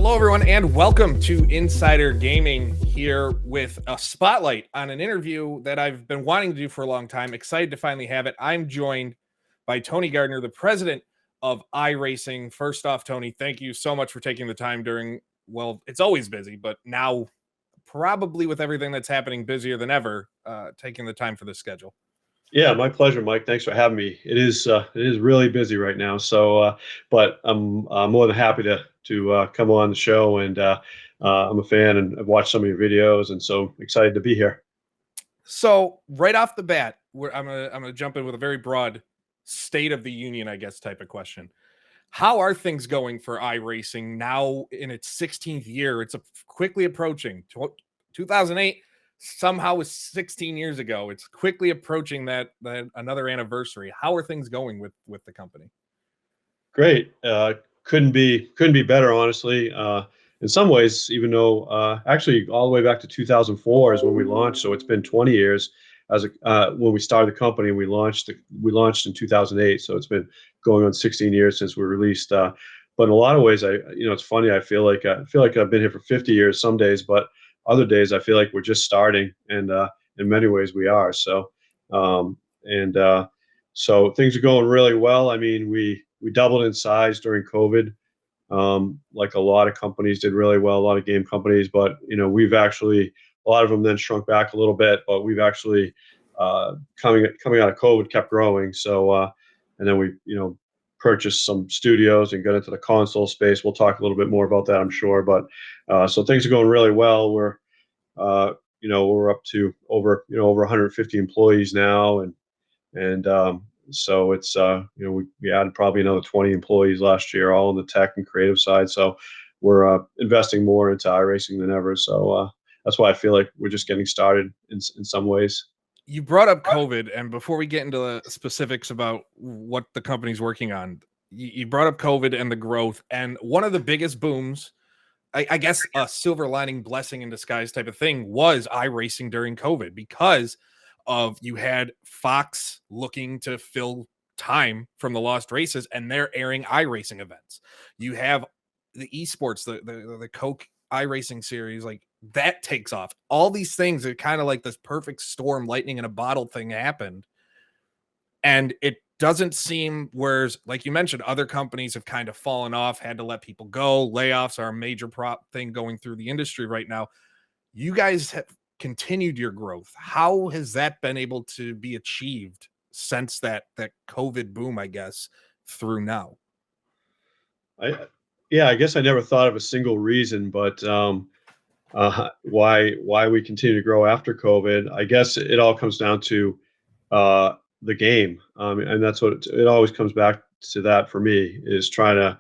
Hello, everyone, and welcome to Insider Gaming here with a spotlight on an interview that I've been wanting to do for a long time. Excited to finally have it. I'm joined by Tony Gardner, the president of iRacing. First off, Tony, thank you so much for taking the time during, well, it's always busy, but now probably with everything that's happening busier than ever, taking the time for this schedule. Yeah, my pleasure, Mike. Thanks for having me. It is really busy right now. But I'm more than happy to come on the show, and I'm a fan, and I've watched some of your videos, and so excited to be here. So right off the bat, I'm gonna jump in with a very broad state of the union, I guess, type of question. How are things going for iRacing now in its 16th year? It's quickly approaching 2008. Somehow was 16 years ago. It's quickly approaching that another anniversary. How are things going with the company? Great. Couldn't be better, honestly. In some ways, even though actually all the way back to 2004 is when we launched, so it's been 20 years when we started the company. We launched in 2008, so it's been going on 16 years since we released. But in a lot of ways, it's funny. I feel like I've been here for 50 years some days, but other days I feel like we're just starting, and in many ways we are. Um, and so things are going really well. I mean, we doubled in size during COVID. Like a lot of companies did really well, a lot of game companies, but we've actually a lot of them then shrunk back a little bit, but we've actually coming out of COVID kept growing. And then we purchased some studios and got into the console space. We'll talk a little bit more about that, I'm sure. But so things are going really well. We're up to over 150 employees now, and so it's we added probably another 20 employees last year, all on the tech and creative side. So we're investing more into iRacing than ever. So that's why I feel like we're just getting started in some ways. You brought up COVID, and before we get into the specifics about what the company's working on, you brought up COVID and the growth. And one of the biggest booms, I guess a silver lining blessing in disguise type of thing, was iRacing during COVID because of you had Fox looking to fill time from the lost races, and they're airing iRacing events. You have the esports, the Coke iRacing series, like that takes off. All these things are kind of like this perfect storm, lightning in a bottle thing happened. And it doesn't seem, whereas, like you mentioned, other companies have kind of fallen off, had to let people go. Layoffs are a major thing going through the industry right now. You guys have continued your growth. How has that been able to be achieved since that COVID boom, I guess, through now? I Yeah, I guess I never thought of a single reason, but why we continue to grow after COVID. I guess it all comes down to the game, and that's what it always comes back to. That for me is trying to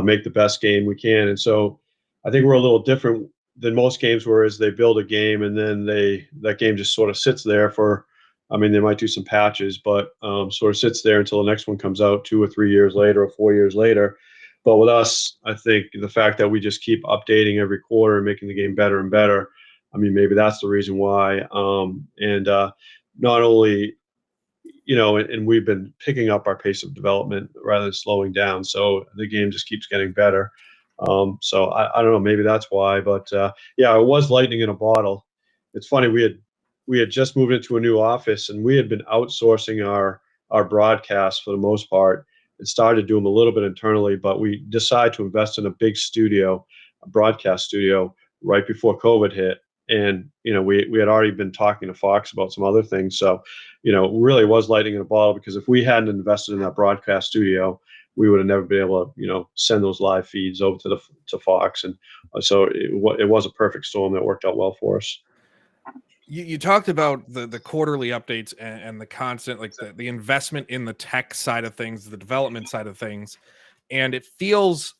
make the best game we can. And so I think we're a little different than most games, whereas they build a game and then that game just sort of sits there for. I mean, they might do some patches, but sort of sits there until the next one comes out 2 or 3 years later or 4 years later. But with us, I think the fact that we just keep updating every quarter and making the game better and better. I mean, maybe that's the reason why. And not only, and we've been picking up our pace of development rather than slowing down. So the game just keeps getting better. So I don't know, maybe that's why. But yeah, it was lightning in a bottle. It's funny, we had just moved into a new office, and we had been outsourcing our broadcasts for the most part, and started to do them a little bit internally. But we decided to invest in a big studio, a broadcast studio, right before COVID hit. And we had already been talking to Fox about some other things. So really was lightning in a bottle, because if we hadn't invested in that broadcast studio, we would have never been able to send those live feeds over to Fox. And so it was a perfect storm that worked out well for us. You talked about the quarterly updates and the constant, like the investment in the tech side of things, the development side of things. And it feels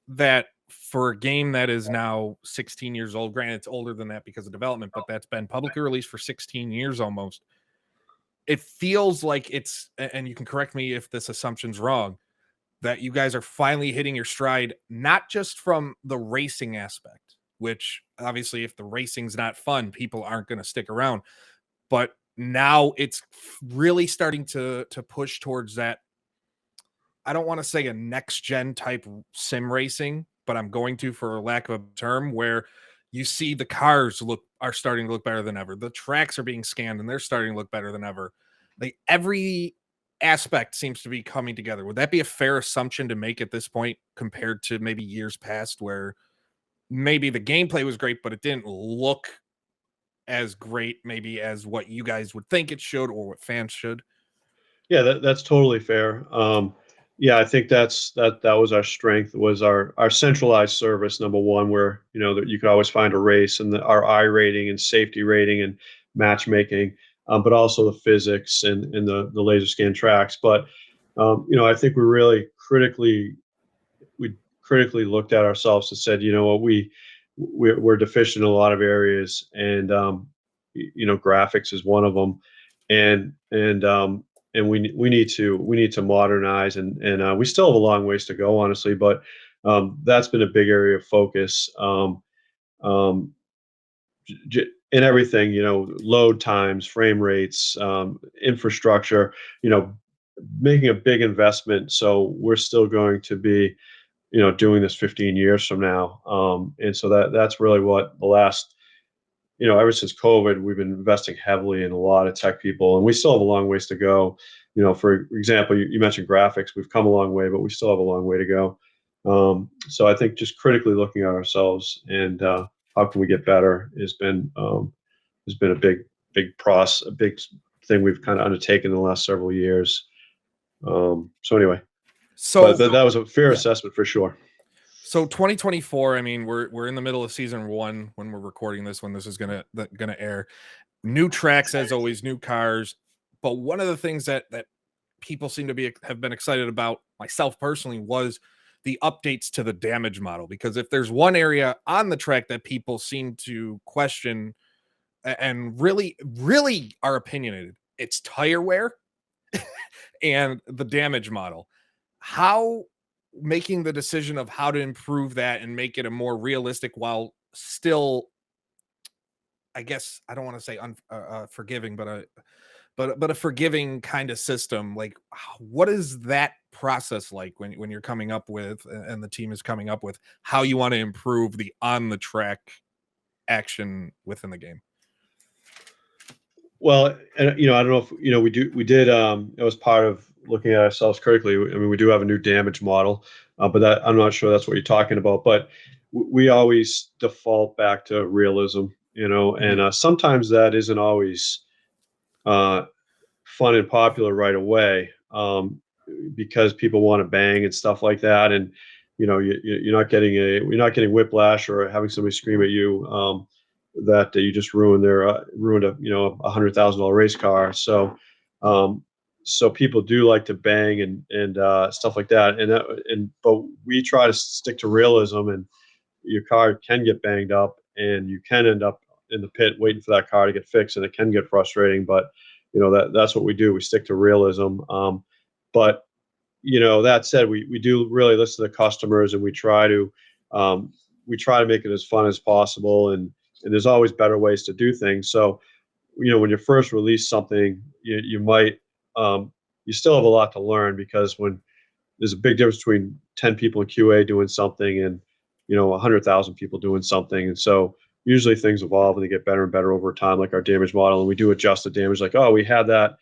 that for a game that is now 16 years old, granted it's older than that because of development, but that's been publicly released for 16 years almost. It feels like it's, and you can correct me if this assumption's wrong, that you guys are finally hitting your stride, not just from the racing aspect, which obviously if the racing's not fun, people aren't going to stick around. But now it's really starting to push towards that. I don't want to say a next gen type sim racing, but I'm going to, for lack of a term, where you see the cars are starting to look better than ever. The tracks are being scanned and they're starting to look better than ever. Like every aspect seems to be coming together. Would that be a fair assumption to make at this point compared to maybe years past where maybe the gameplay was great, but it didn't look as great maybe as what you guys would think it should or what fans should? Yeah, that's totally fair. Yeah, I think that was our strength, was our centralized service, number one, where that you could always find a race, and our I rating and safety rating and matchmaking, but also the physics and the laser scan tracks. But I think we critically looked at ourselves and said, what, we're deficient in a lot of areas, and graphics is one of them, and we need to modernize, and we still have a long ways to go, honestly, but that's been a big area of focus. Um, in everything, load times, frame rates, infrastructure, making a big investment. So we're still going to be doing this 15 years from now. And so that's really what the last, ever since COVID, we've been investing heavily in a lot of tech people, and we still have a long ways to go. For example, you mentioned graphics. We've come a long way, but we still have a long way to go. So I think just critically looking at ourselves and how can we get better has been a a big thing we've kind of undertaken in the last several years. So anyway, So that was a fair yeah. assessment for sure. So 2024, I mean, we're in the middle of season 1 when we're recording this, when this is gonna air. New tracks, as always, new cars. But one of the things that people seem to have been excited about, myself personally, was the updates to the damage model. Because if there's one area on the track that people seem to question and really are opinionated, it's tire wear and the damage model. How making the decision of how to improve that and make it a more realistic, while still, I guess I don't want to say forgiving, but a forgiving kind of system. Like, what is that process like when you're coming up with, and the team is coming up with, how you want to improve the on the track action within the game? Well, and I don't know if we did. It was part of looking at ourselves critically. I mean, we do have a new damage model, but that, I'm not sure that's what you're talking about. But we always default back to realism, and sometimes that isn't always uh, fun and popular right away, because people want to bang and stuff like that, and you're not getting whiplash or having somebody scream at you, that you just ruined a $100,000 race car. So people do like to bang and stuff like that, but we try to stick to realism, and your car can get banged up, and you can end up in the pit waiting for that car to get fixed, and it can get frustrating. But that's what we do. We stick to realism. But that said, we do really listen to the customers, and we try to make it as fun as possible, and there's always better ways to do things. So when you first release something, you might you still have a lot to learn, because when there's a big difference between 10 people in QA doing something and 100,000 people doing something. And so usually things evolve and they get better and better over time, like our damage model, and we do adjust the damage, like, oh, we had that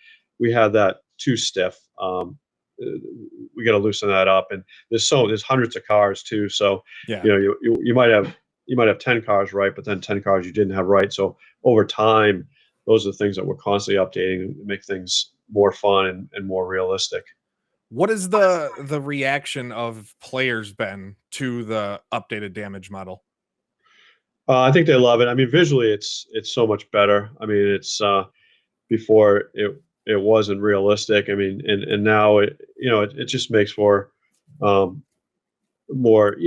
too stiff, we got to loosen that up. And there's hundreds of cars too, so Yeah. you might have 10 cars right, but then 10 cars you didn't have right. So over time, those are the things that we're constantly updating to make things more fun and more realistic. What is the reaction of players been to the updated damage model? I think they love it. I mean, visually, it's so much better. I mean, it's before it wasn't realistic. I mean, and now it just makes for um, more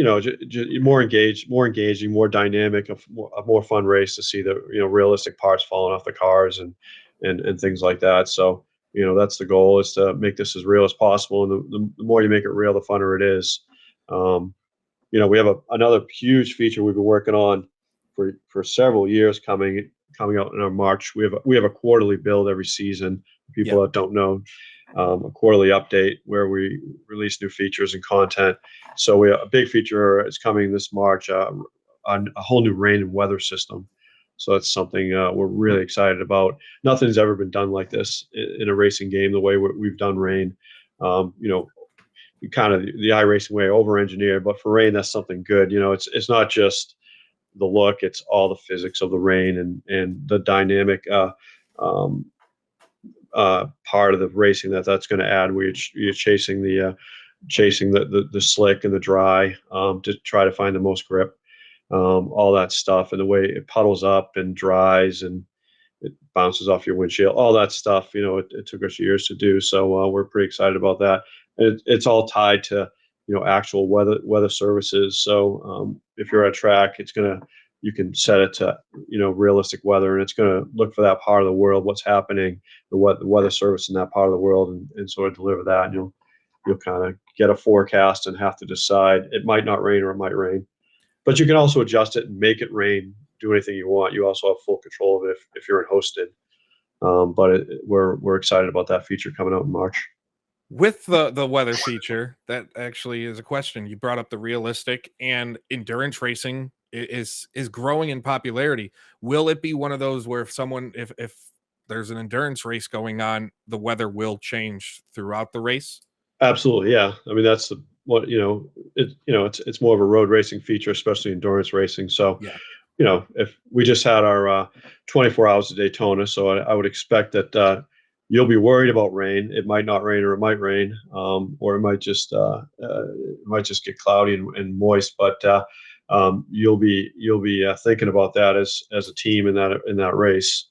more engaging, more dynamic, a more fun race to see the realistic parts falling off the cars and things like that. So that's the goal, is to make this as real as possible, and the more you make it real, the funner it is. Um, we have another huge feature we've been working on for several years, coming out in our March. We have a quarterly build every season. People Yep. that don't know, a quarterly update where we release new features and content. So a big feature is coming this March, on a whole new rain and weather system. So that's something we're really excited about. Nothing's ever been done like this in a racing game, the way we've done rain. You know, kind of the iRacing way, over-engineered, but for rain, that's something good. You know, it's not just the look; it's all the physics of the rain and the dynamic um, part of the racing that's going to add. Where you're chasing the slick and the dry to try to find the most grip, all that stuff, and the way it puddles up and dries and it bounces off your windshield, all that stuff. You know, it took us years to do. So we're pretty excited about that. And it's all tied to, you know, actual weather services. So if you're at a track, you can set it to, you know, realistic weather, and it's going to look for that part of the world, what's happening, the weather service in that part of the world, and sort of deliver that. And you'll kind of get a forecast and have to decide it might not rain or it might rain. But you can also adjust it and make it rain, do anything you want. You also have full control of it if you're hosted. But we're excited about that feature coming out in March. With the weather feature, that actually is a question. You brought up the realistic, and endurance racing is growing in popularity. Will it be one of those where if there's an endurance race going on, the weather will change throughout the race? Absolutely, yeah. I mean, that's what it's more of a road racing feature, especially endurance racing. So, Yeah. you know, if we just had our 24 hours of Daytona, so I would expect that you'll be worried about rain. It might not rain, or it might rain, or it might just get cloudy and moist. But you'll be thinking about that as a team in that race,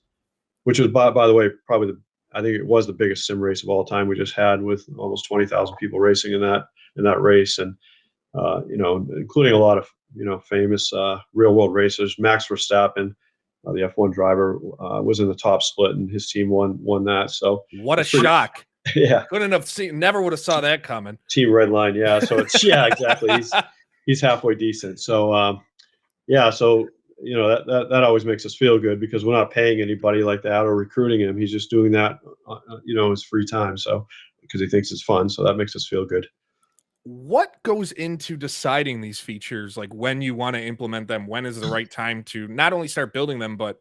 which was by the way probably I think it was the biggest sim race of all time we just had, with almost 20,000 people racing in that race, and you know, including a lot of, you know, famous real world racers. Max Verstappen, the F1 driver, was in the top split, and his team won that. So What a it's pretty, shock. yeah. Couldn't have seen, never would have saw that coming. Team Redline, yeah. So it's yeah, exactly. He's halfway decent. So yeah, so you know that always makes us feel good, because we're not paying anybody like that or recruiting him. He's just doing that, you know, his free time. So because he thinks it's fun, so that makes us feel good. What goes into deciding these features, like when you want to implement them? When is the right time to not only start building them, but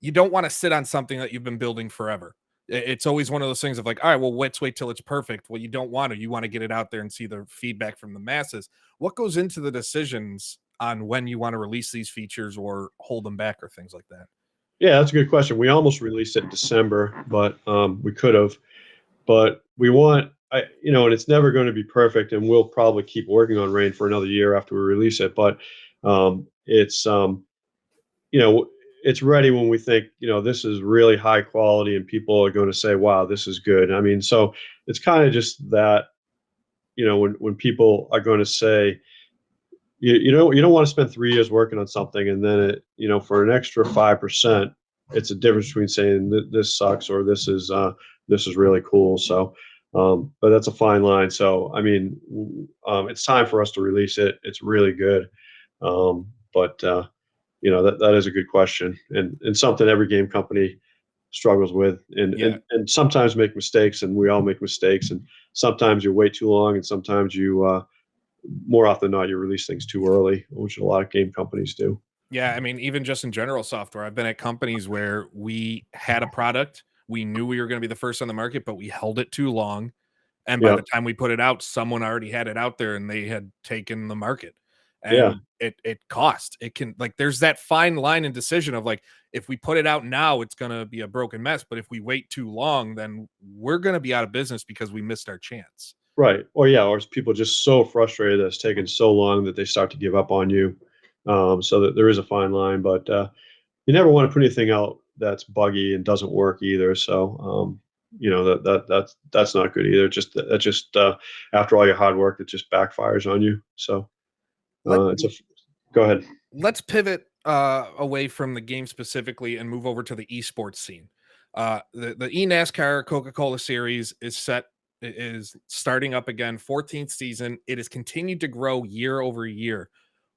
you don't want to sit on something that you've been building forever? It's always one of those things of like, all right, well, let's wait till it's perfect. Well, you don't want to. You want to get it out there and see the feedback from the masses. What goes into the decisions on when you want to release these features or hold them back or things like that? Yeah, that's a good question. We almost released it in December, but we could have. But we want, you know, and it's never going to be perfect, and we'll probably keep working on Rain for another year after we release it. But it's you know, it's ready when we think, you know, this is really high quality, and people are going to say, "Wow, this is good." I mean, so it's kind of just that, you know, when people are going to say, you don't want to spend 3 years working on something, and then you know, for an extra 5%, it's a difference between saying this sucks or this is really cool. So, but that's a fine line. So, I mean, it's time for us to release it. It's really good, but you know, that is a good question, and something every game company struggles with, Yeah. and sometimes make mistakes, and we all make mistakes, and sometimes you wait too long, and sometimes you more often than not, you release things too early, which a lot of game companies do. Yeah, I mean, even just in general software, I've been at companies where we had a product, we knew we were going to be the first on the market, but we held it too long. And by Yeah, the time we put it out, someone already had it out there and they had taken the market. yeah, And it cost. It can, like, there's that fine line and decision of like, if we put it out now, it's gonna be a broken mess. But if we wait too long, then we're gonna be out of business because we missed our chance. right. Or yeah, or people just so frustrated that it's taken so long that they start to give up on you. So that there is a fine line, but you never want to put anything out that's buggy and doesn't work either. So you know, that's not good either. Just that just after all your hard work, it just backfires on you. So Let it's a go ahead. let's pivot away from the game specifically and move over to the esports scene. The eNASCAR Coca-Cola Series is starting up again, 14th season. It has continued to grow year over year.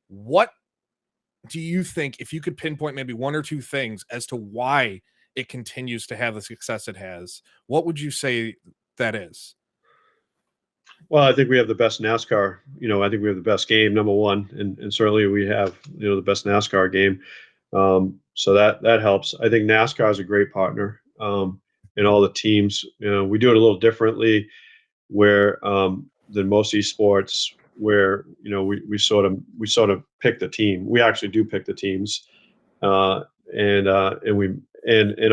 What do you think, if you could pinpoint maybe one or two things as to why it continues to have the success it has, what would you say that is? Well, I think we have the best NASCAR. I think we have the best game, number one, and certainly we have the best NASCAR game. So that helps. I think NASCAR is a great partner, and all the teams. We do it a little differently, where than most esports, where we sort of pick the team. We actually do pick the teams, and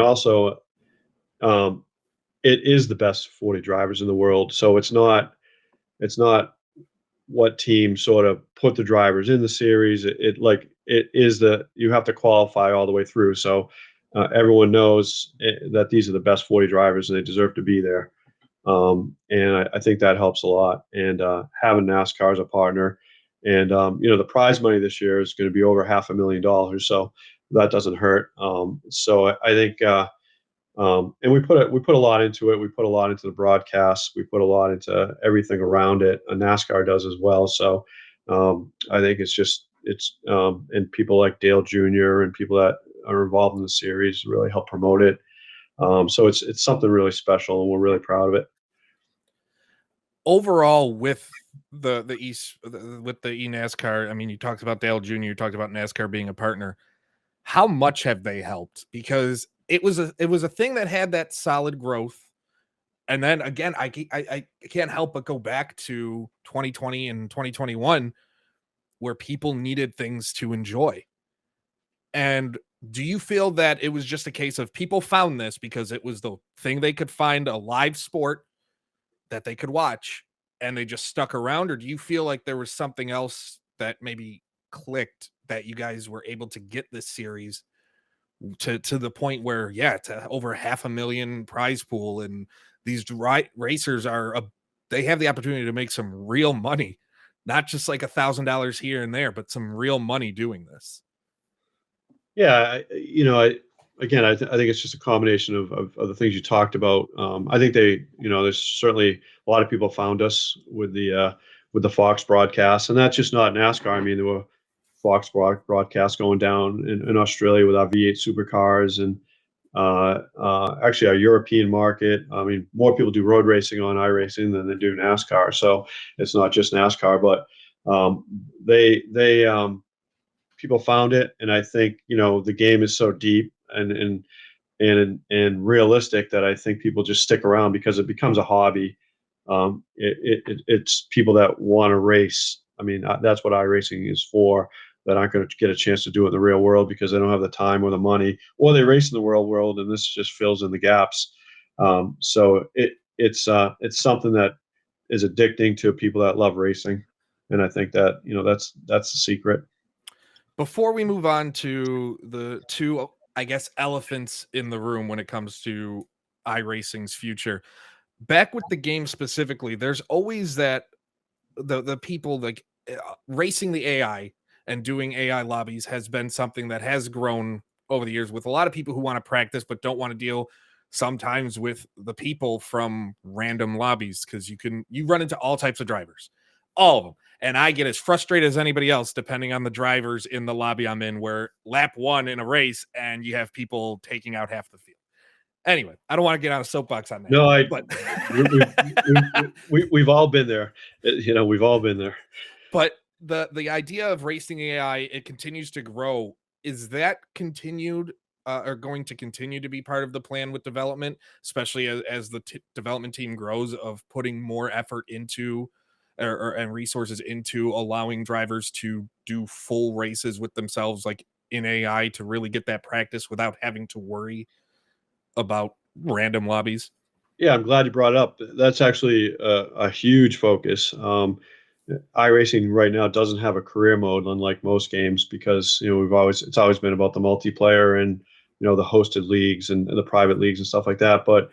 also um, it is the best 40 drivers in the world. So it's not what team sort of put the drivers in the series. It is you have to qualify all the way through. So everyone knows that these are the best 40 drivers and they deserve to be there. And I think that helps a lot. And having NASCAR as a partner, and the prize money this year is going to be over $500,000. So that doesn't hurt. So I think. And we put a lot into it. We put a lot into the broadcast. We put a lot into everything around it. And NASCAR does as well. So I think and people like Dale Jr. and people that are involved in the series really help promote it. So it's something really special, and we're really proud of it. Overall, with the East with the eNASCAR, I mean, you talked about Dale Jr., you talked about NASCAR being a partner. How much have they helped? Because it was a thing that had that solid growth. And then again, I can't help but go back to 2020 and 2021 where people needed things to enjoy. And do you feel that it was just a case of people found this because it was the thing they could find, a live sport that they could watch, and they just stuck around? Or do you feel like there was something else that maybe clicked that you guys were able to get this series to the point where, yeah, to over 500,000 prize pool, and these racers they have the opportunity to make some real money, not just like $1,000 here and there, but some real money doing this? Yeah, I think it's just a combination of the things you talked about. I think there's certainly a lot of people found us with the Fox broadcast, and that's just not NASCAR. I mean, there were Fox broadcasts going down in Australia with our V8 supercars, and actually our European market. I mean, more people do road racing on iRacing than they do NASCAR. So it's not just NASCAR, but they people found it, and I think the game is so deep and realistic that I think people just stick around because it becomes a hobby. It's people that want to race. I mean, that's what iRacing is for. That aren't going to get a chance to do it in the real world because they don't have the time or the money, or they race in the real world, and this just fills in the gaps. So it's something that is addicting to people that love racing, and I think that that's the secret. Before we move on to the two, I guess, elephants in the room when it comes to iRacing's future, back with the game specifically, there's always that the people like racing the AI and doing AI lobbies has been something that has grown over the years with a lot of people who want to practice but don't want to deal sometimes with the people from random lobbies, because you run into all types of drivers, all of them. And I get as frustrated as anybody else, depending on the drivers in the lobby I'm in, where lap one in a race and you have people taking out half the field. Anyway, I don't want to get on a soapbox on that. No, but we've all been there. We've all been there. But the idea of racing AI, it continues to grow. Is that continued or going to continue to be part of the plan with development, especially as the development team grows, of putting more effort into and resources into allowing drivers to do full races with themselves, like in AI, to really get that practice without having to worry about random lobbies? Yeah, I'm glad you brought it up. That's actually a huge focus. iRacing right now doesn't have a career mode, unlike most games, because it's always been about the multiplayer and the hosted leagues and the private leagues and stuff like that. But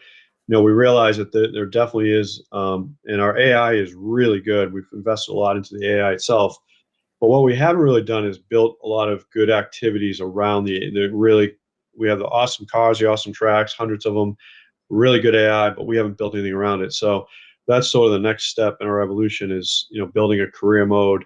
we realize that there definitely is, and our AI is really good. We've invested a lot into the AI itself. But what we haven't really done is built a lot of good activities around the really. We have the awesome cars, the awesome tracks, hundreds of them, really good AI, but we haven't built anything around it. So that's sort of the next step in our evolution is building a career mode,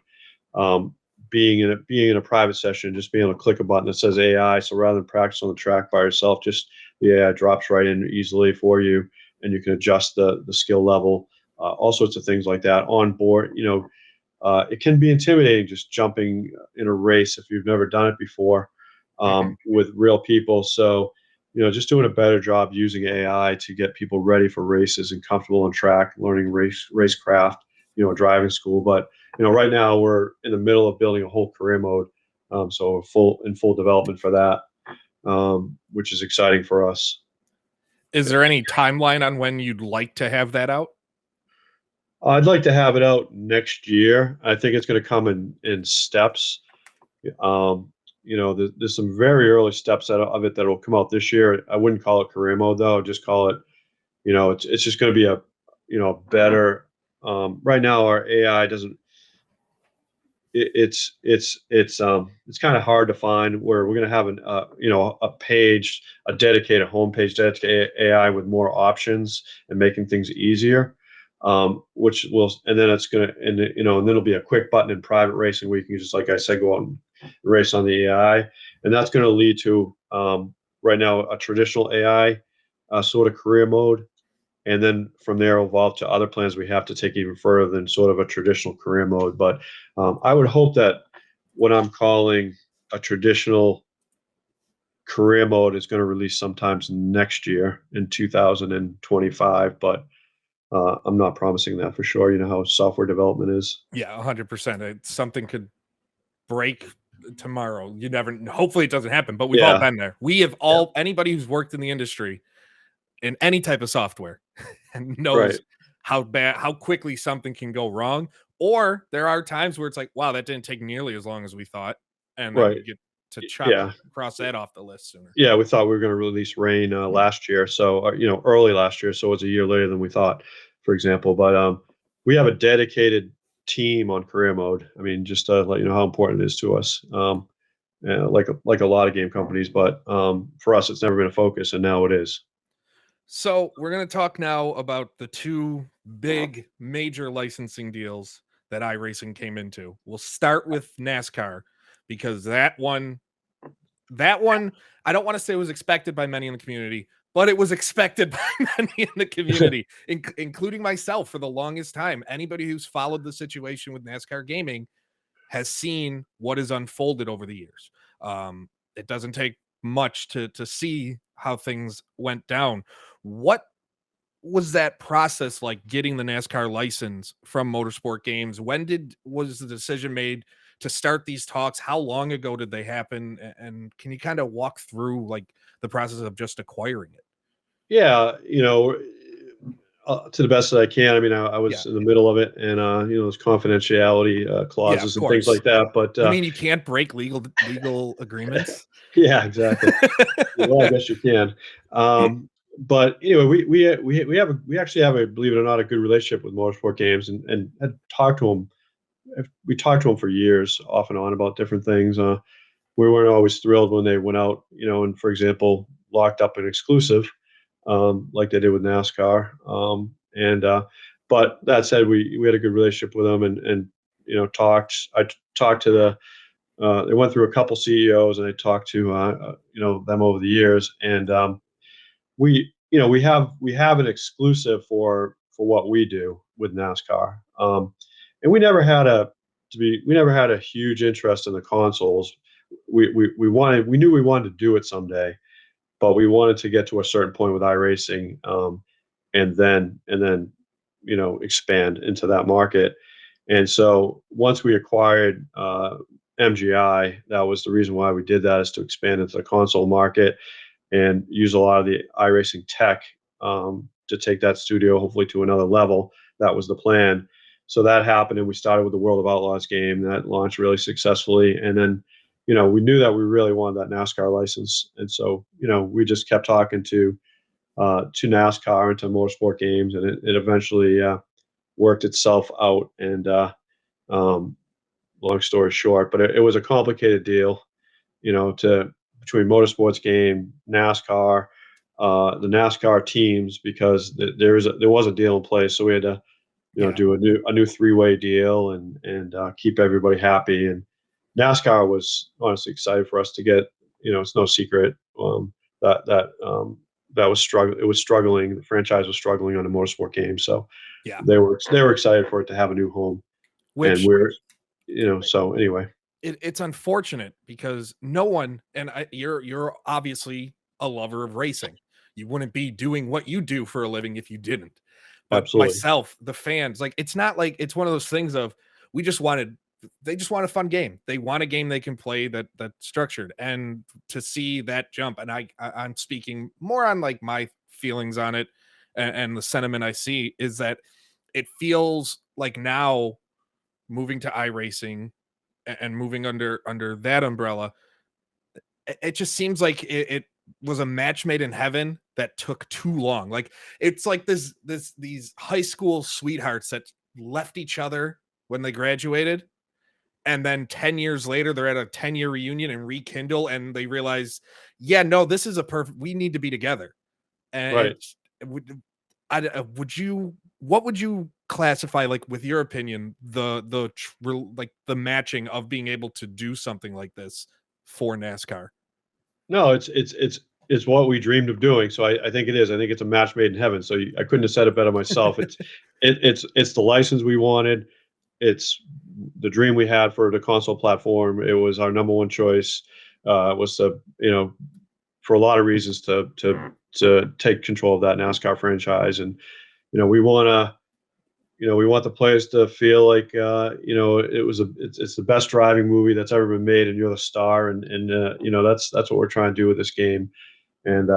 being in a private session, just being able to click a button that says AI. So rather than practice on the track by yourself, just the AI drops right in easily for you. and you can adjust the skill level, all sorts of things like that on board. It can be intimidating just jumping in a race if you've never done it before, Mhm. with real people. So, just doing a better job using AI to get people ready for races and comfortable on track, learning racecraft, driving school. But right now we're in the middle of building a whole career mode, so in full development for that, which is exciting for us. Is there any timeline on when you'd like to have that out? I'd like to have it out next year. I think it's going to come in steps. Um, there's some very early steps of it that will come out this year. I wouldn't call it career mode though. I'd just call it, it's just going to be a, better. Right now, our AI doesn't. It's kind of hard to find where we're going to have a page, a dedicated homepage, dedicated AI with more options and making things easier. Which will, and then it's going to, and then it'll be a quick button in private racing where you can just, like I said, go out and race on the AI, and that's going to lead to, right now, a traditional AI sort of career mode, and then from there evolve to other plans we have to take even further than sort of a traditional career mode. But I would hope that what I'm calling a traditional career mode is going to release sometimes next year in 2025, but I'm not promising that for sure. You know how software development is. Yeah, 100%. Something could break tomorrow. You never. Hopefully, it doesn't happen. But we've all Yeah, been there. We have yeah, all. Anybody who's worked in the industry in any type of software and right, knows how quickly something can go wrong. Or there are times where it's like, wow, that didn't take nearly as long as we thought, and then right. you get to Yeah, cross that off the list sooner. yeah. We thought we were going to release Rain last year, so early last year, so it was a year later than we thought, for example. But we have a dedicated team on career mode. I mean, just to let you know how important it is to us. Like a lot of game companies, but for us, it's never been a focus, and now it is. So we're going to talk now about the two big major licensing deals that iRacing came into. We'll start with NASCAR because that one, I don't want to say was expected by many in the community, but it was expected by many in the community, including myself for the longest time. Anybody who's followed the situation with NASCAR gaming has seen what has unfolded over the years. It doesn't take much to see how things went down. What was that process like getting the NASCAR license from Motorsport Games? Was the decision made to start these talks? How long ago did they happen? And can you kind of walk through like the process of just acquiring it? Yeah, to the best that I can. I mean, I Yeah. was in the middle of it, and there's confidentiality Yeah, of clauses and things course. like that. But You mean you can't break legal agreements? yeah, exactly. Well, I guess you can. But anyway, we actually have, a believe it or not, a good relationship with Motorsport Games, and had talked to them. We talked to them for years, off and on, about different things. We weren't always thrilled when they went out, and for example, locked up an exclusive, like they did with NASCAR. But that said, we had a good relationship with them, and talked. I talked to the. They went through a couple CEOs, and I talked to them over the years, and we have an exclusive for what we do with NASCAR, and we never had a huge interest in the consoles. We knew we wanted to do it someday, but we wanted to get to a certain point with iRacing, and then expand into that market. And so once we acquired MGI, that was the reason why we did that, is to expand into the console market and use a lot of the iRacing tech, to take that studio hopefully to another level. That was the plan. So that happened, and we started with the World of Outlaws game that launched really successfully. And then, we knew that we really wanted that NASCAR license, and so we just kept talking to NASCAR and to Motorsport Games, and it eventually worked itself out. And long story short, but it was a complicated deal, to between Motorsports Game, NASCAR, the NASCAR teams, because there was a deal in place, so we had to Yeah. do a new three-way deal, and keep everybody happy. And NASCAR was honestly excited for us to get. It's no secret, that that was struggling. It was struggling. The franchise was struggling on a motorsport game, so Yeah. they were excited for it to have a new home, and Which we're, so anyway. it's unfortunate because no one, and you're obviously a lover of racing. You wouldn't be doing what you do for a living if you didn't. But Absolutely. myself, the fans, like it's not like it's one of those things of we just wanted they just want a fun game. They want a game they can play that's structured. And to see that jump, and I'm speaking more on like my feelings on it and the sentiment I see is that it feels like now moving to iRacing and moving under that umbrella, it just seems like it was a match made in heaven that took too long. Like it's like these high school sweethearts that left each other when they graduated, and then 10 years later they're at a 10-year reunion and rekindle, and they realize, yeah, no, this is a perfect. We need to be together. And Right. would you what would you classify, like with your opinion, like the matching of being able to do something like this for NASCAR? No, it's what we dreamed of doing. So I think it is. I think it's a match made in heaven. So I couldn't have said it better myself. It's the license we wanted. It's the dream we had for the console platform. It was our number one choice. Was to, for a lot of reasons, to take control of that NASCAR franchise. And we want to, we want the players to feel like, it's the best driving movie that's ever been made, and you're the star. And that's what we're trying to do with this game. And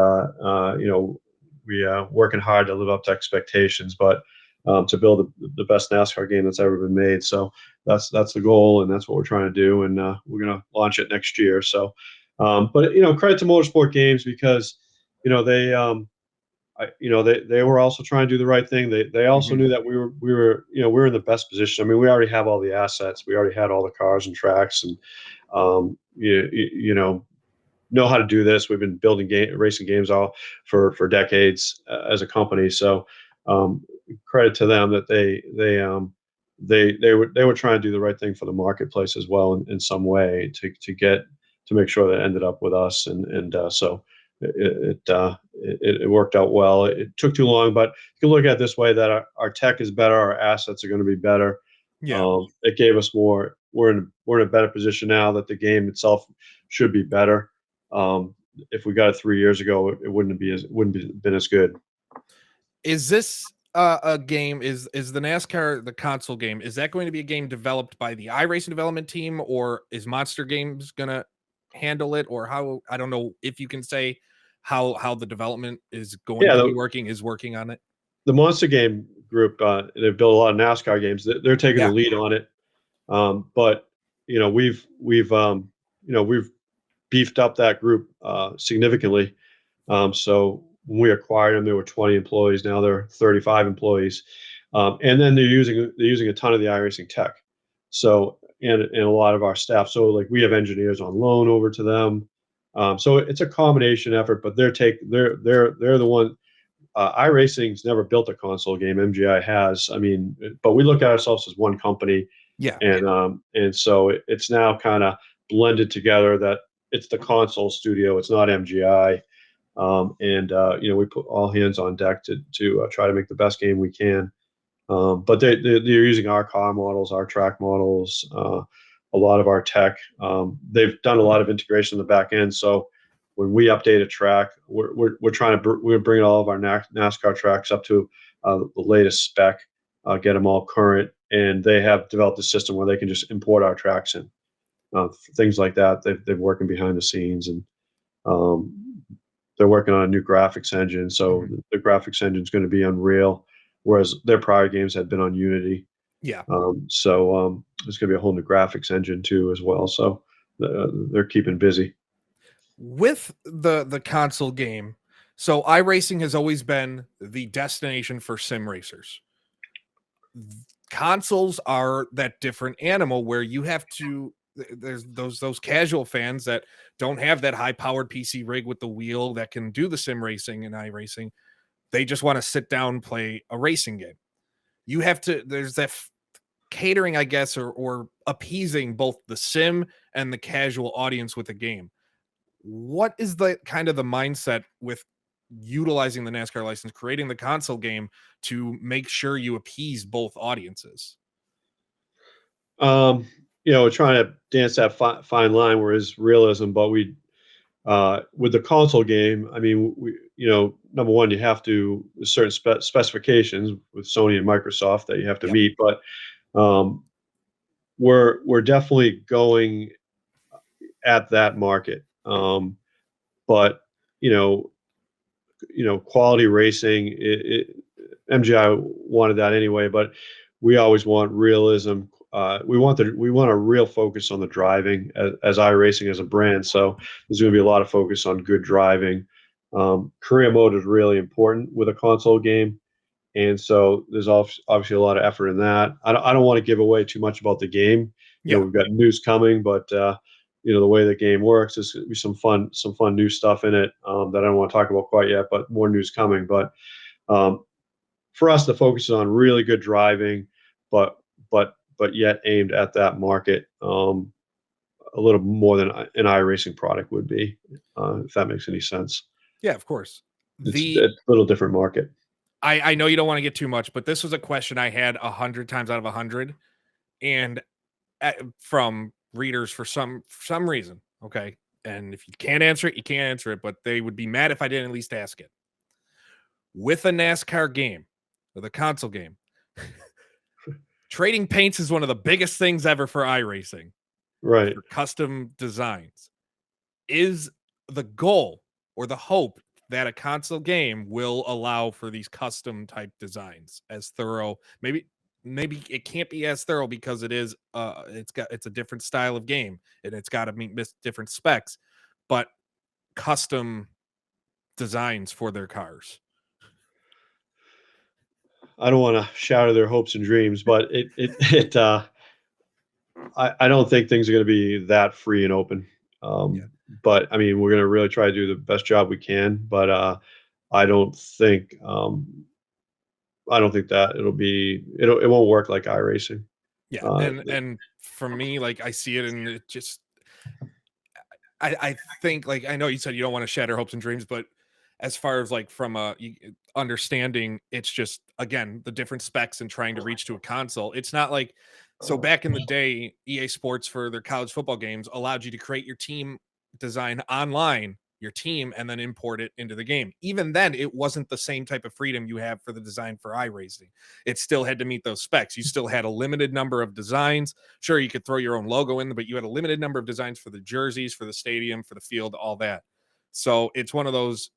we working hard to live up to expectations, but to build the best NASCAR game that's ever been made. So that's the goal, and that's what we're trying to do. And we're going to launch it next year. So, but credit to Motorsport Games, because they they were also trying to do the right thing. They also Mhm. knew that we were in the best position. I mean, we already have all the assets. We already had all the cars and tracks, and know how to do this. We've been building racing games all for decades as a company. So credit to them that they were trying to do the right thing for the marketplace as well in some way to make sure that it ended up with us. So it worked out well. It took too long, but you can look at it this way, that our tech is better, our assets are going to be better. Yeah. It gave us more. We're in a better position now that the game itself should be better. If we got it 3 years ago, it wouldn't been as good. Is this a game? Is the NASCAR, the console game, is that going to be a game developed by the iRacing development team, or is Monster Games gonna handle it, or how? I don't know if you can say how the development is going Yeah, to be working on it. the Monster Game Group, they've built a lot of NASCAR games. They're taking the Yeah. lead on it. But we've beefed up that group significantly. So when we acquired them, there were 20 employees. Now there are 35 employees, and then they're using a ton of the iRacing tech. So and a lot of our staff. So like we have engineers on loan over to them. So it's a combination effort, but they're the one. iRacing's never built a console game. MGI has. I mean, but we look at ourselves as one company, Yeah. and so it's now kind of blended together that it's the console studio. It's not MGI. We put all hands on deck to try to make the best game we can. But they're using our car models, our track models, a lot of our tech. They've done a lot of integration in the back end. So when we update a track, we're trying to we're bringing all of our NASCAR tracks up to the latest spec, get them all current, and they have developed a system where they can just import our tracks in, things like that. They've working behind the scenes, and um, they're working on a new graphics engine. So Mhm. the graphics engine is going to be Unreal, whereas their prior games had been on Unity. Yeah. There's going to be a whole new graphics engine too as well. So they're keeping busy. With the console game, so iRacing has always been the destination for sim racers. Consoles are that different animal where you have to, there's those casual fans that don't have that high powered PC rig with the wheel that can do the sim racing and iRacing. They just want to sit down and play a racing game. You have to, there's that catering, I guess, or appeasing both the sim and the casual audience with the game. What is the kind of the mindset with utilizing the NASCAR license, creating the console game to make sure you appease both audiences? We're trying to dance that fine line where it's realism, but with the console game, I mean, number one, you have to certain specifications with Sony and Microsoft that you have to Yep. meet, but um, we're definitely going at that market. But you know, quality racing. MGI wanted that anyway, but we always want realism. We want a real focus on the driving as iRacing as a brand. So there's going to be a lot of focus on good driving. Career mode is really important with a console game, and so there's obviously a lot of effort in that. I don't want to give away too much about the game. Yeah. We've got news coming, but the way the game works, there's going to be some fun new stuff in it that I don't want to talk about quite yet, but more news coming. But for us, the focus is on really good driving, but yet aimed at that market a little more than an iRacing product would be, if that makes any sense. Yeah, of course. It's a little different market. I know you don't want to get too much, but this was a question I had 100 times out of 100, and from readers for some reason. Okay, and if you can't answer it, you can't answer it. But they would be mad if I didn't at least ask it. With a NASCAR game, with a console game, trading paints is one of the biggest things ever for iRacing. Right. For custom designs. Is the goal or the hope that a console game will allow for these custom type designs as thorough? Maybe it can't be as thorough because it's a different style of game and it's got to meet different specs, but custom designs for their cars. I don't want to shatter their hopes and dreams, but I don't think things are going to be that free and open. But I mean, we're going to really try to do the best job we can. But I don't think that it won't work like iRacing. Yeah, and for me, like I see it, and it just I think, like, I know you said you don't want to shatter hopes and dreams, but as far as like from understanding, it's just, again, the different specs and trying to reach to a console. It's not like, so back in the day, EA Sports for their college football games allowed you to create your team design online, your team, and then import it into the game. Even then, it wasn't the same type of freedom you have for the design for iRacing. It still had to meet those specs. You still had a limited number of designs. Sure, you could throw your own logo in, but you had a limited number of designs for the jerseys, for the stadium, for the field, all that. So it's one of those,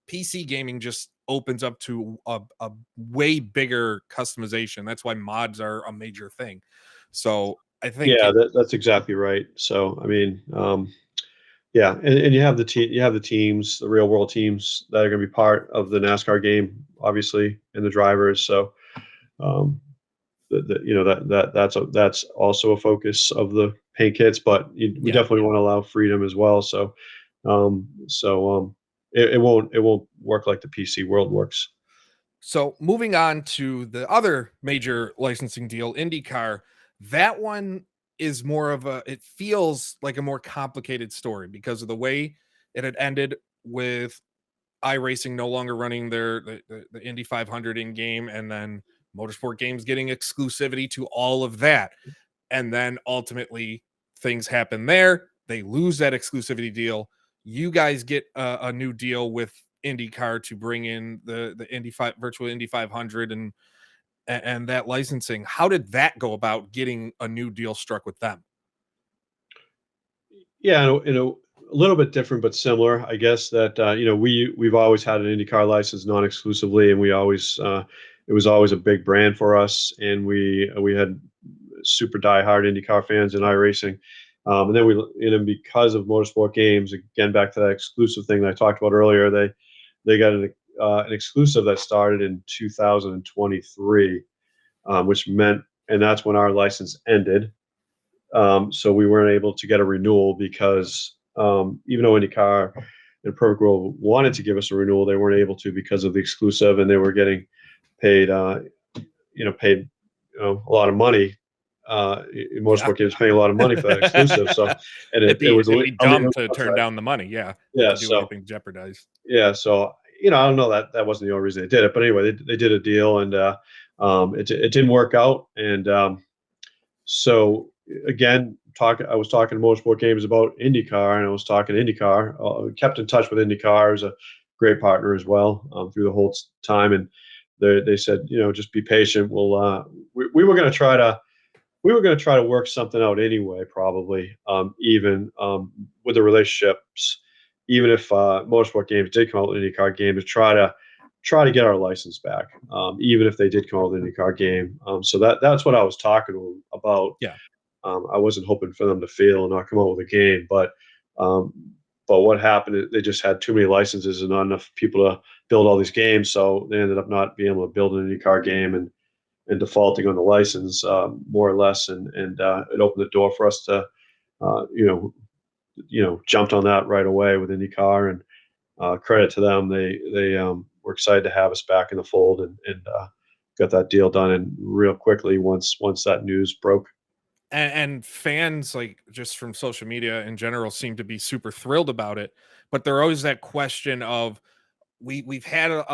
PC gaming just opens up to a way bigger customization. That's why mods are a major thing. So I think, that's exactly right. So I mean, and you have the teams, the real world teams that are going to be part of the NASCAR game, obviously, and the drivers. So that's also a focus of the paint kits, but we definitely want to allow freedom as well. So it won't work like the PC world works. So moving on to the other major licensing deal, IndyCar, that one is more of it feels like a more complicated story because of the way it had ended with iRacing no longer running the Indy 500 in game, and then Motorsport Games getting exclusivity to all of that. And then ultimately things happen there. They lose that exclusivity deal. You guys get a new deal with IndyCar to bring in the virtual Indy 500 and that licensing. How did that go about getting a new deal struck with them? Yeah, a little bit different but similar, I guess. That we've always had an IndyCar license non-exclusively, and it was always a big brand for us, and we had super diehard IndyCar fans in iRacing. And then because of Motorsport Games, again back to that exclusive thing that I talked about earlier, they got an exclusive that started in 2023, which meant, and that's when our license ended. So we weren't able to get a renewal because even though IndyCar and Perfect World wanted to give us a renewal, they weren't able to because of the exclusive, and they were getting paid a lot of money. Motorsport Games paying a lot of money for that exclusive. So, and it'd be dumb to turn down the money. Yeah. Yeah. To do anything jeopardize. Yeah. So I don't know that that wasn't the only reason they did it, but anyway, they did a deal, and it didn't work out, and so again, I was talking motorsport games about IndyCar, and I was talking IndyCar. Kept in touch with IndyCar as a great partner as well through the whole time, and they said, just be patient. We were going to try to work something out anyway, probably even with the relationships, even if motorsport games did come out with IndyCar game, to try to get our license back, even if they did come out with an IndyCar game. So that's what I was talking to them about. Yeah. I wasn't hoping for them to fail and not come out with a game, um, but what happened is they just had too many licenses and not enough people to build all these games, so they ended up not being able to build an IndyCar game, and defaulting on the license more or less, and it opened the door for us to, uh, you know, jumped on that right away with IndyCar, and credit to them, they were excited to have us back in the fold, and got that deal done and real quickly once that news broke. And fans, like, just from social media in general, seem to be super thrilled about it, but there always that question of, we've had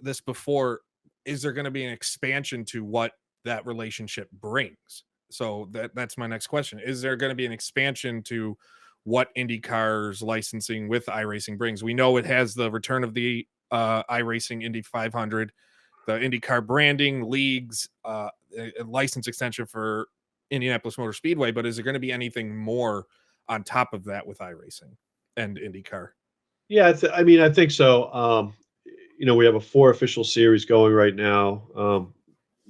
this before, is there going to be an expansion to what that relationship brings? So that's my next question. Is there going to be an expansion to what IndyCar's licensing with iRacing brings? We know it has the return of the iRacing Indy 500, the IndyCar branding, leagues, a license extension for Indianapolis Motor Speedway, but is there going to be anything more on top of that with iRacing and IndyCar? Yeah, I mean, I think so. We have a 4 official series going right now.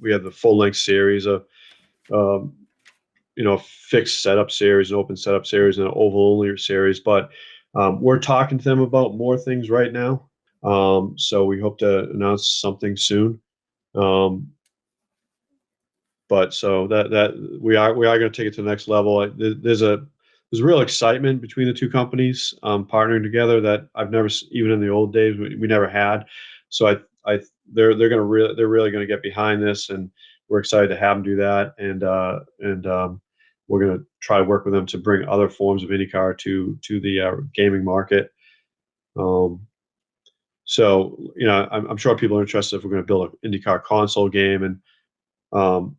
We have the full length series, um, a fixed setup series, an open setup series, and an oval only series. But we're talking to them about more things right now. So we hope to announce something soon. But so that we are going to take it to the next level. There's real excitement between the two companies partnering together that I've never, even in the old days, we never had. So they're really going to get behind this, and we're excited to have them do that, and we're going to try to work with them to bring other forms of IndyCar to the gaming market. So I'm sure people are interested if we're going to build an IndyCar console game, and um,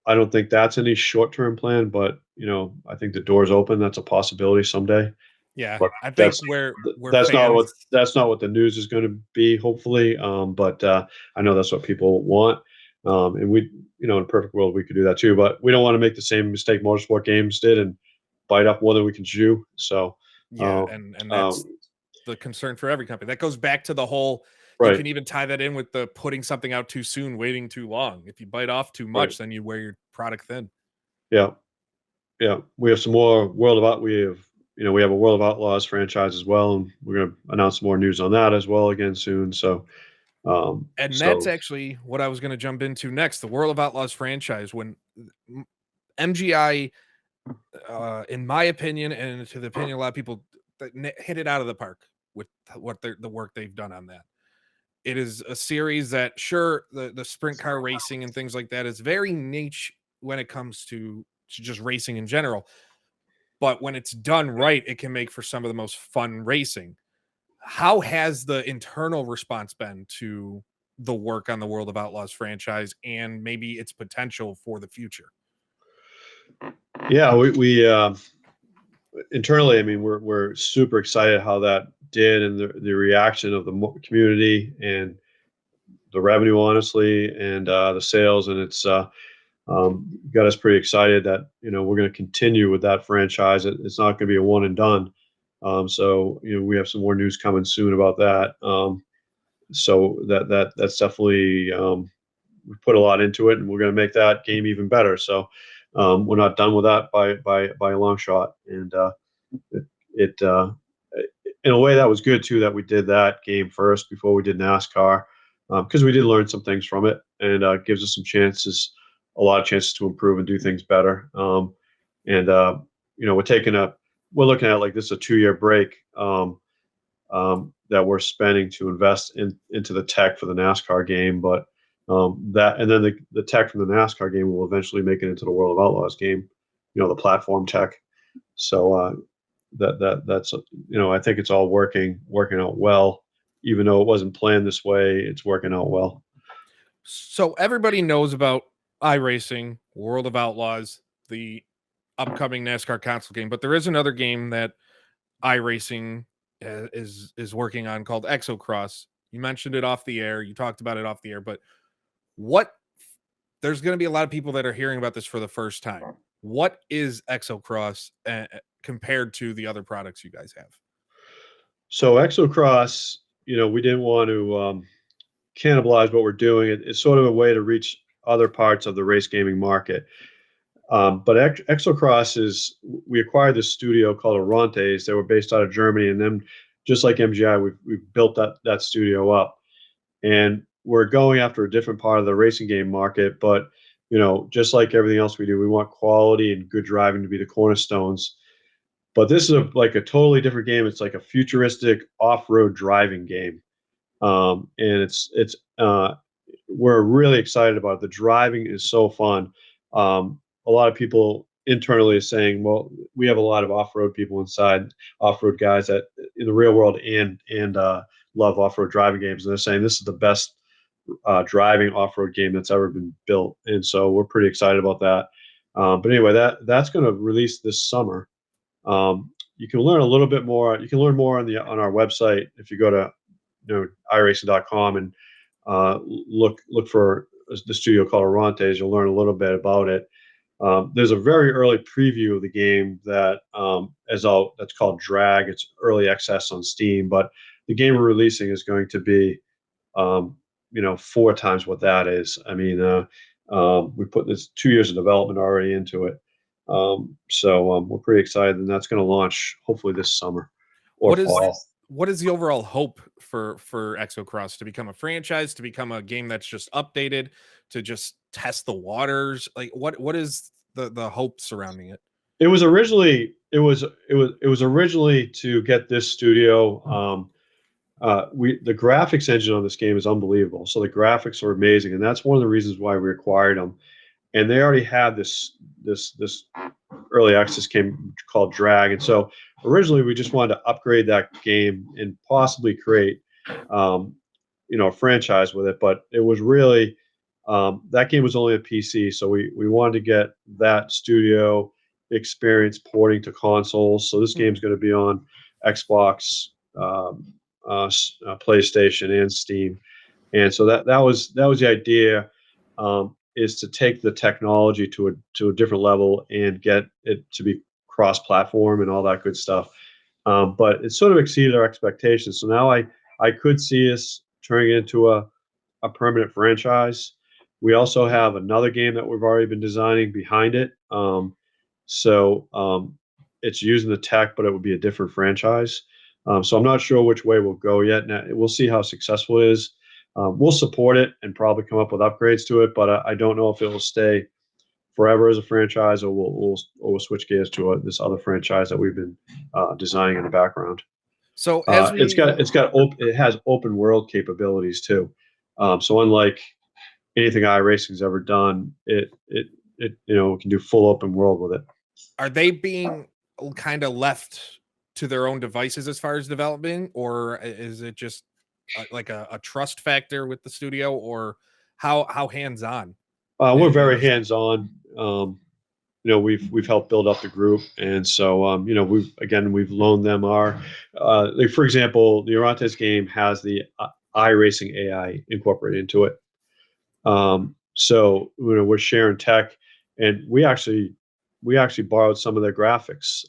I don't think that's any short-term plan, but I think the door's open. That's a possibility someday. Yeah, But I think that's where that's not what fans, the news is going to be. Hopefully, but I know that's what people want. And we, in a perfect world, we could do that too. But we don't want to make the same mistake motorsport games did and bite off more than we can chew. So, yeah, um, and um, that's the concern for every company. That goes back to the whole, you right, can even tie that in with the putting something out too soon, waiting too long. If you bite off too right, much, then you wear your product thin. yeah. Yeah, we have some more we have a World of Outlaws franchise as well, and we're going to announce some more news on that as well again soon. So, And that's so actually what I was going to jump into next. The World of Outlaws franchise, when MGI, in my opinion, and to the opinion of a lot of people, hit it out of the park with the work they've done on that. It is a series that, sure, the sprint car racing and things like that is very niche when it comes to just racing in general. But when it's done right, it can make for some of the most fun racing. How has the internal response been to the work on the World of Outlaws franchise and maybe its potential for the future? yeah, we internally, I mean, we're super excited how that did, and the reaction of the community and the revenue, honestly, and the sales, and it's got us pretty excited that we're going to continue with that franchise. It's not going to be a one and done. So we have some more news coming soon about that. So that's definitely we put a lot into it, and we're going to make that game even better. So we're not done with that by a long shot, and it, it in a way that was good too that we did that game first before we did NASCAR, because we did learn some things from it, and gives us a lot of chances to improve and do things better. And we're looking at, like, this is a 2-year break. That we're spending to invest into the tech for the NASCAR game, but that and then the tech from the NASCAR game will eventually make it into the World of Outlaws game, the platform tech. So that's I think it's all working out well, even though it wasn't planned this way, it's working out well. So everybody knows about iRacing, World of Outlaws, the upcoming NASCAR console game, but there is another game that iRacing is working on called Exocross. You mentioned it off the air. You talked about it off the air, but what there's going to be a lot of people that are hearing about this for the first time. What is Exocross compared to the other products you guys have? So Exocross, we didn't want to cannibalize what we're doing. It's sort of a way to reach other parts of the race gaming market. But Exocross we acquired this studio called Orontes. They were based out of Germany, and then just like MGI, we've built that studio up, and we're going after a different part of the racing game market. But just like everything else we do, we want quality and good driving to be the cornerstones. But this is like a totally different game. It's like a futuristic off-road driving game, and we're really excited about it. The driving is so fun. A lot of people internally are saying, well, we have a lot of off-road people inside, off-road guys that in the real world and love off-road driving games, and they're saying this is the best driving off-road game that's ever been built, and so we're pretty excited about that. But anyway, that's going to release this summer. You can learn a little bit more. You can learn more on our website if you go to iRacing.com and look for the studio called Orontes. You'll learn a little bit about it. There's a very early preview of the game that's called Drag. It's early access on Steam, but the game we're releasing is going to be 4 times what that is. I mean, we put this 2 years of development already into it. So we're pretty excited, and that's going to launch hopefully this summer or fall. What is the overall hope for Exocross to become a franchise, to become a game that's just updated, to just test the waters? Like what is the hope surrounding it? It was originally to get this studio. The graphics engine on this game is unbelievable. So the graphics are amazing, and that's one of the reasons why we acquired them. And they already had this early access game called Drag, and so originally we just wanted to upgrade that game and possibly create a franchise with it. But it was really that game was only a PC, so we wanted to get that studio experience porting to consoles. So this game's going to be on Xbox, PlayStation, and Steam, and so that was the idea. Is to take the technology to a different level and get it to be cross-platform and all that good stuff. But it sort of exceeded our expectations. So now I could see us turning it into a permanent franchise. We also have another game that we've already been designing behind it. It's using the tech, but it would be a different franchise. So I'm not sure which way we'll go yet. Now, we'll see how successful it is. We'll support it and probably come up with upgrades to it, but I don't know if it will stay forever as a franchise, or we'll switch gears to this other franchise that we've been designing in the background. So it has open world capabilities too. So unlike anything iRacing's ever done, it can do full open world with it. Are they being kind of left to their own devices as far as developing, or is it just like a trust factor with the studio, or how hands-on? We're very hands-on. We've helped build up the group, and so we've loaned them our like, for example, the Orontes game has the iRacing AI incorporated into it. So we're sharing tech, and we actually borrowed some of their graphics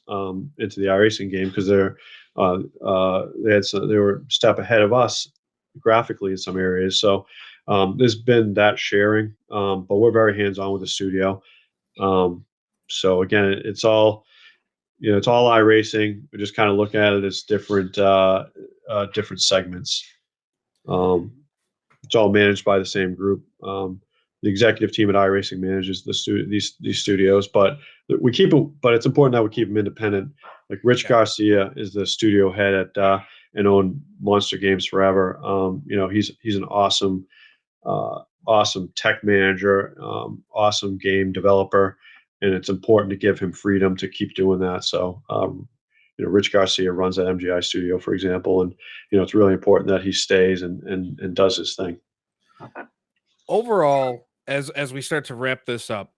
into the iRacing game because they were a step ahead of us graphically in some areas. So there's been that sharing, but we're very hands-on with the studio. So again, it's all iRacing. We just kind of look at it as different segments. It's all managed by the same group. The executive team at iRacing manages these studios, but it's important that we keep them independent. Like Rich Garcia is the studio head at and owned Monster Games forever. He's an awesome tech manager, awesome game developer, and it's important to give him freedom to keep doing that. So Rich Garcia runs that MGI studio, for example, and it's really important that he stays and does his thing. Overall, as we start to wrap this up,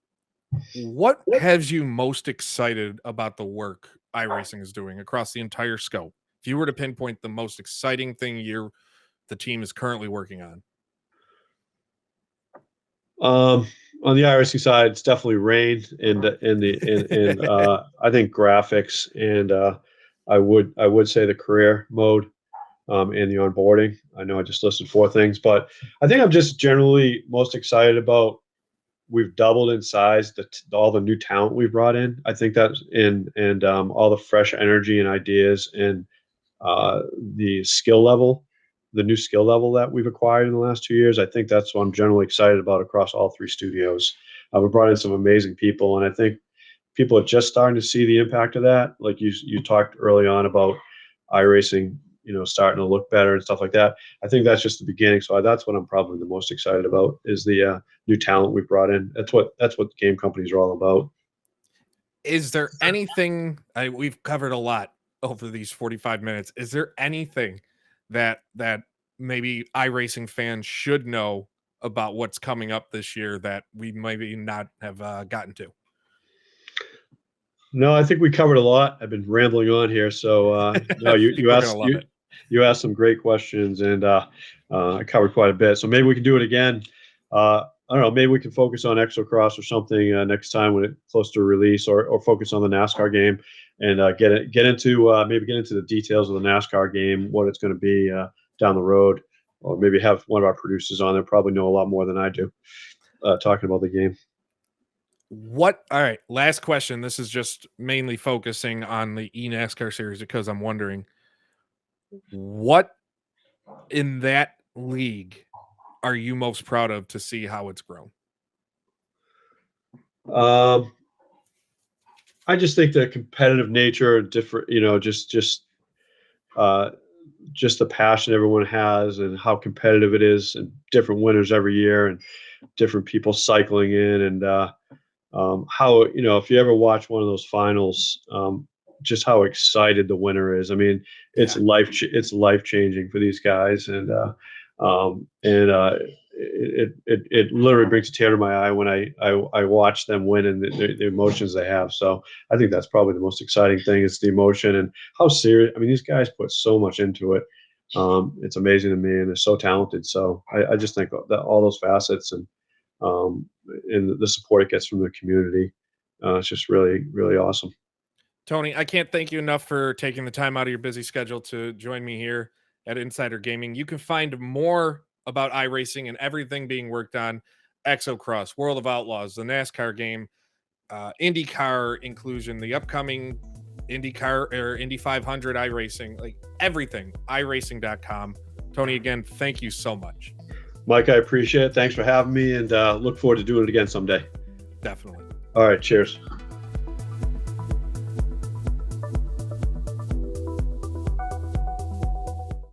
what has you most excited about the work iRacing is doing across the entire scope? If you were to pinpoint the most exciting thing the team is currently working on. On the iRacing side, it's definitely rain and I think graphics, and I would say the career mode and the onboarding. I know I just listed 4 things, but I think I'm just generally most excited about we've doubled in size, all the new talent we've brought in. I think that and all the fresh energy and ideas and the skill level, the new skill level that we've acquired in the last 2 years. I think that's what I'm generally excited about across all 3 studios. We brought in some amazing people, and I think people are just starting to see the impact of that. Like you talked early on about iRacing, starting to look better and stuff like that. I think that's just the beginning. So that's what I'm probably the most excited about is the new talent we've brought in. That's what game companies are all about. Is there anything we've covered a lot over these 45 minutes? Is there anything that maybe iRacing fans should know about what's coming up this year that we maybe not have gotten to? No, I think we covered a lot. I've been rambling on here, so no, you asked some great questions, and I covered quite a bit. So maybe we can do it again. I don't know. Maybe we can focus on Exocross or something next time when it's close to release, or focus on the NASCAR game and get into the details of the NASCAR game, what it's going to be down the road, or maybe have one of our producers on there. Probably know a lot more than I do talking about the game. All right, last question. This is just mainly focusing on the eNASCAR series because I'm wondering what in that league are you most proud of to see how it's grown? I just think the competitive nature, different, just the passion everyone has and how competitive it is, and different winners every year and different people cycling in, and how, if you ever watch one of those finals, just how excited the winner is. I mean, it's life changing for these guys, and it literally brings a tear to my eye when I watch them win and the emotions they have. So I think that's probably the most exciting thing, is the emotion and how serious. I mean, these guys put so much into it. It's amazing to me, and they're so talented. So I just think that all those facets and the support it gets from the community, it's just really, really awesome. Tony, I can't thank you enough for taking the time out of your busy schedule to join me here at Insider Gaming. You can find more about iRacing and everything being worked on: Exocross, World of Outlaws, the NASCAR game, IndyCar inclusion, the upcoming IndyCar or Indy 500 iRacing, like everything, iRacing.com. Tony, again, thank you so much. Mike, I appreciate it. Thanks for having me, and look forward to doing it again someday. Definitely. All right. Cheers.